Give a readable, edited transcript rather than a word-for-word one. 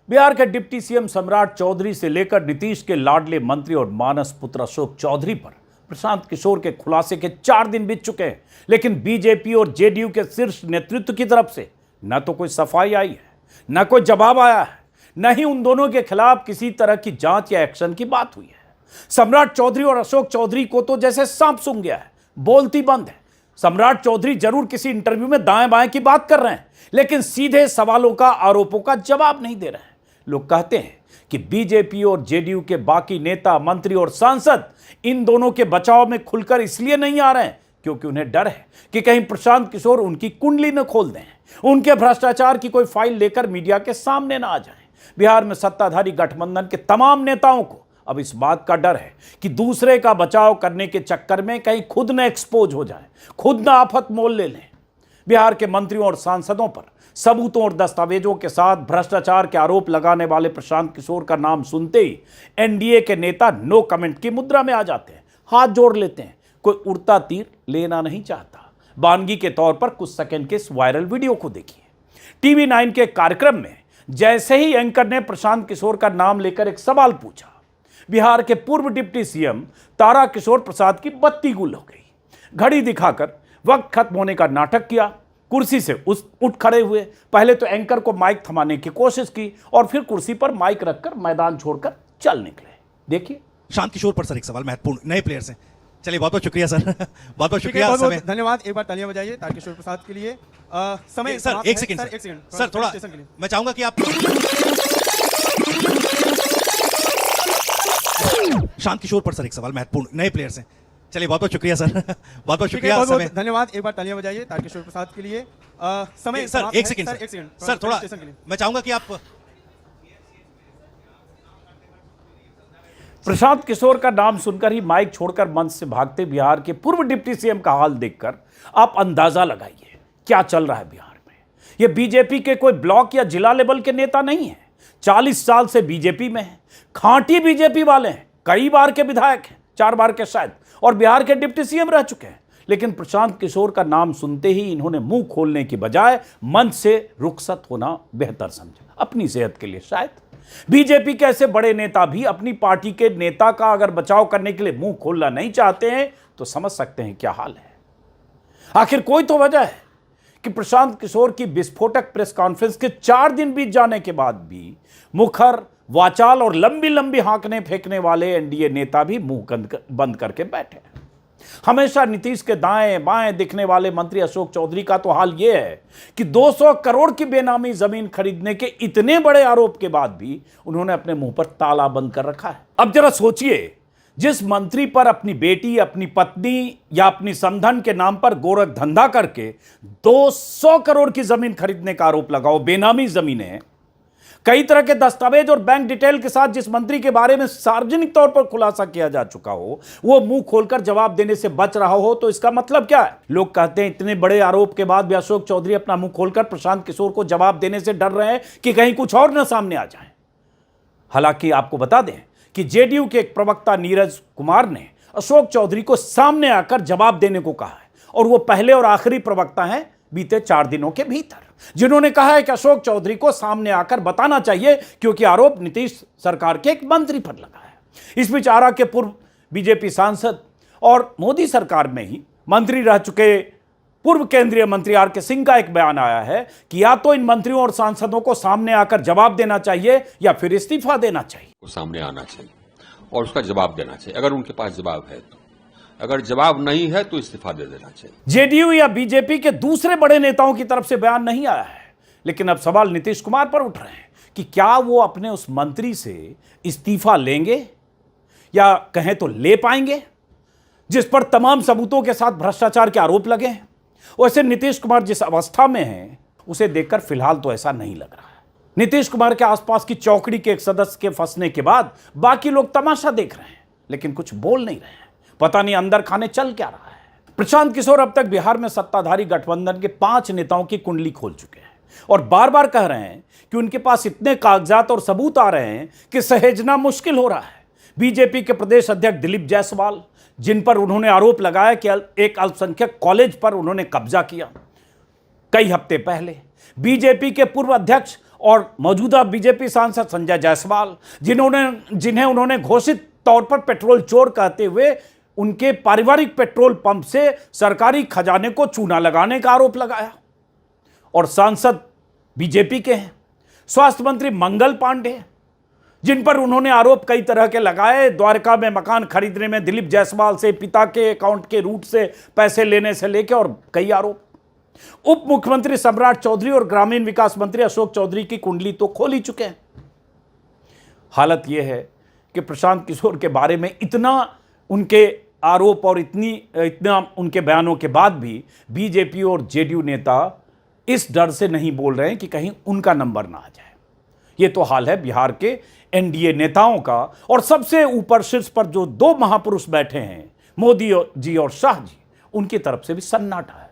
बिहार के deputy CM सम्राट चौधरी से लेकर नीतीश के लाडले मंत्री और मानस पुत्र अशोक चौधरी पर प्रशांत किशोर के खुलासे के 4 दिन बीत चुके हैं, लेकिन बीजेपी और जेडीयू के शीर्ष नेतृत्व की तरफ से न तो कोई सफाई आई है, न कोई जवाब आया है, न ही उन दोनों के खिलाफ किसी तरह की जांच या एक्शन की बात हुई है। सम्राट चौधरी और अशोक चौधरी को तो जैसे सांप सूंघ गया है, बोलती बंद है। सम्राट चौधरी जरूर किसी इंटरव्यू में दाएं बाएं की बात कर रहे हैं, लेकिन सीधे सवालों का, आरोपों का जवाब नहीं दे रहे हैं। लोग कहते हैं कि बीजेपी और जेडीयू के बाकी नेता, मंत्री और सांसद इन दोनों के बचाव में खुलकर इसलिए नहीं आ रहे हैं क्योंकि उन्हें डर है कि कहीं प्रशांत किशोर उनकी कुंडली न खोल दें, उनके भ्रष्टाचार की कोई फाइल लेकर मीडिया के सामने ना आ जाएं। बिहार में सत्ताधारी गठबंधन के तमाम नेताओं को अब इस बात का डर है कि दूसरे का बचाव करने के चक्कर में कहीं खुद न एक्सपोज हो जाए, खुद न आफत मोल ले लें। बिहार के मंत्रियों और सांसदों पर सबूतों और दस्तावेजों के साथ भ्रष्टाचार के आरोप लगाने वाले प्रशांत किशोर का नाम सुनते ही एनडीए के नेता नो कमेंट की मुद्रा में आ जाते हैं, हाथ जोड़ लेते हैं। कोई उड़ता तीर लेना नहीं चाहता। वानगी के तौर पर कुछ सेकंड के इस वायरल वीडियो को देखिए। टीवी 9 के कार्यक्रम में जैसे ही एंकर ने प्रशांत किशोर का नाम लेकर एक सवाल पूछा, बिहार के पूर्व डिप्टी सीएम तारा किशोर प्रसाद की बत्ती गुल हो गई। घड़ी दिखाकर वक्त खत्म होने का नाटक किया, कुर्सी से उठ खड़े हुए। पहले तो एंकर को माइक थमाने की कोशिश की और फिर कुर्सी पर माइक रखकर मैदान छोड़कर चल निकले। देखिए शांत किशोर पर सर एक सवाल महत्वपूर्ण, नए प्लेयर्स हैं। चलिए बहुत बहुत शुक्रिया सर, बहुत बहुत शुक्रिया। बहुत बहुत धन्यवाद। एक बार तालियां बजाइए तारकिशोर प्रसाद के लिए। समय सर एक सेकंड सर थोड़ा मैं चाहूंगा कि आप शांत किशोर पर सर एक सवाल महत्वपूर्ण, नए प्लेयर्स हैं। चलिए बहुत बहुत शुक्रिया सर, बहुत बहुत शुक्रिया। बहुत बहुत धन्यवाद। एक बार तालियां बजाइए तारकिशोर प्रसाद के लिए। समय सर एक सेकंड सर थोड़ा मैं चाहूंगा कि आप प्रशांत किशोर का नाम सुनकर ही माइक छोड़कर मंच से भागते बिहार के पूर्व डिप्टी सीएम का हाल देखकर आप अंदाजा लगाइए क्या चल रहा है बिहार में। ये बीजेपी के कोई ब्लॉक या जिला लेवल के नेता नहीं है, 40 साल से बीजेपी में है, खांटी बीजेपी वाले हैं, कई बार के विधायक हैं, 4 बार के शायद, और बिहार के डिप्टी सीएम रह चुके हैं। लेकिन प्रशांत किशोर का नाम सुनते ही इन्होंने मुंह खोलने की बजाय मंच से रुखसत होना बेहतर समझा, अपनी सेहत के लिए शायद। बीजेपी के ऐसे बड़े नेता भी अपनी पार्टी के नेता का अगर बचाव करने के लिए मुंह खोलना नहीं चाहते हैं तो समझ सकते हैं क्या हाल है। आखिर कोई तो वजह है कि प्रशांत किशोर की विस्फोटक प्रेस कॉन्फ्रेंस के 4 दिन बीत जाने के बाद भी मुखर, वाचाल और लंबी लंबी हांकने फेंकने वाले एनडीए नेता भी मुंह बंद करके बैठे हैं। हमेशा नीतीश के दाएं बाएं दिखने वाले मंत्री अशोक चौधरी का तो हाल यह है कि 200 करोड़ की बेनामी जमीन खरीदने के इतने बड़े आरोप के बाद भी उन्होंने अपने मुंह पर ताला बंद कर रखा है। अब जरा सोचिए, जिस मंत्री पर अपनी बेटी, अपनी पत्नी या अपनी समधन के नाम पर गोरख धंधा करके 200 करोड़ की जमीन खरीदने का आरोप लगाओ, बेनामी जमीनें, कई तरह के दस्तावेज और बैंक डिटेल के साथ जिस मंत्री के बारे में सार्वजनिक तौर पर खुलासा किया जा चुका हो, वो मुंह खोलकर जवाब देने से बच रहा हो, तो इसका मतलब क्या है? लोग कहते हैं इतने बड़े आरोप के बाद भी अशोक चौधरी अपना मुंह खोलकर प्रशांत किशोर को जवाब देने से डर रहे हैं कि कहीं कुछ और न सामने आ जाए। हालांकि आपको बता दें कि जेडीयू के एक प्रवक्ता नीरज कुमार ने अशोक चौधरी को सामने आकर जवाब देने को कहा है, और वो पहले और आखिरी प्रवक्ता हैं बीते 4 दिनों के भीतर जिन्होंने कहा है कि अशोक चौधरी को सामने आकर बताना चाहिए, क्योंकि आरोप नीतीश सरकार के एक मंत्री पर लगा है। इस बीच आरा के पूर्व बीजेपी सांसद और मोदी सरकार में ही मंत्री रह चुके पूर्व केंद्रीय मंत्री आर के सिंह का एक बयान आया है कि या तो इन मंत्रियों और सांसदों को सामने आकर जवाब देना चाहिए या फिर इस्तीफा देना चाहिए। सामने आना चाहिए और उसका जवाब देना चाहिए, अगर उनके पास जवाब है तो। अगर जवाब नहीं है तो इस्तीफा दे देना चाहिए। जेडीयू या बीजेपी के दूसरे बड़े नेताओं की तरफ से बयान नहीं आया है, लेकिन अब सवाल नीतीश कुमार पर उठ रहे हैं कि क्या वो अपने उस मंत्री से इस्तीफा लेंगे या कहें तो ले पाएंगे, जिस पर तमाम सबूतों के साथ भ्रष्टाचार के आरोप लगे हैं। वैसे नीतीश कुमार जिस अवस्था में हैं उसे देखकर फिलहाल तो ऐसा नहीं लग रहा है। नीतीश कुमार के आसपास की चौकड़ी के एक सदस्य के फंसने के बाद बाकी लोग तमाशा देख रहे हैं, लेकिन कुछ बोल नहीं रहे हैं। पता नहीं अंदर खाने चल क्या रहा है। प्रशांत किशोर अब तक बिहार में सत्ताधारी गठबंधन के 5 नेताओं की कुंडली खोल चुके हैं और बार बार कह रहे हैं कि उनके पास इतने कागजात और सबूत आ रहे हैं कि सहेजना मुश्किल हो रहा है। बीजेपी के प्रदेश अध्यक्ष दिलीप जायसवाल, जिन पर उन्होंने आरोप लगाया कि एक अल्पसंख्यक कॉलेज पर उन्होंने कब्जा किया कई हफ्ते पहले, बीजेपी के पूर्व अध्यक्ष और मौजूदा बीजेपी सांसद संजय जायसवाल, जिन्हें उन्होंने घोषित तौर पर पेट्रोल चोर कहते हुए उनके पारिवारिक पेट्रोल पंप से सरकारी खजाने को चूना लगाने का आरोप लगाया। और सांसद बीजेपी के हैं, स्वास्थ्य मंत्री मंगल पांडे, जिन पर उन्होंने आरोप कई तरह के लगाए, द्वारका में मकान खरीदने में दिलीप जायसवाल से, पिता के अकाउंट के रूट से पैसे लेने से लेकर और कई आरोप। उप मुख्यमंत्री सम्राट चौधरी और ग्रामीण विकास मंत्री अशोक चौधरी की कुंडली तो खोल ही चुके हैं। हालत यह है कि प्रशांत किशोर के बारे में इतना उनके आरोप और इतना उनके बयानों के बाद भी बीजेपी और जेडीयू नेता इस डर से नहीं बोल रहे हैं कि कहीं उनका नंबर ना आ जाए। ये तो हाल है बिहार के एनडीए नेताओं का। और सबसे ऊपर शीर्ष पर जो दो महापुरुष बैठे हैं, मोदी जी और शाह जी, उनकी तरफ से भी सन्नाटा है।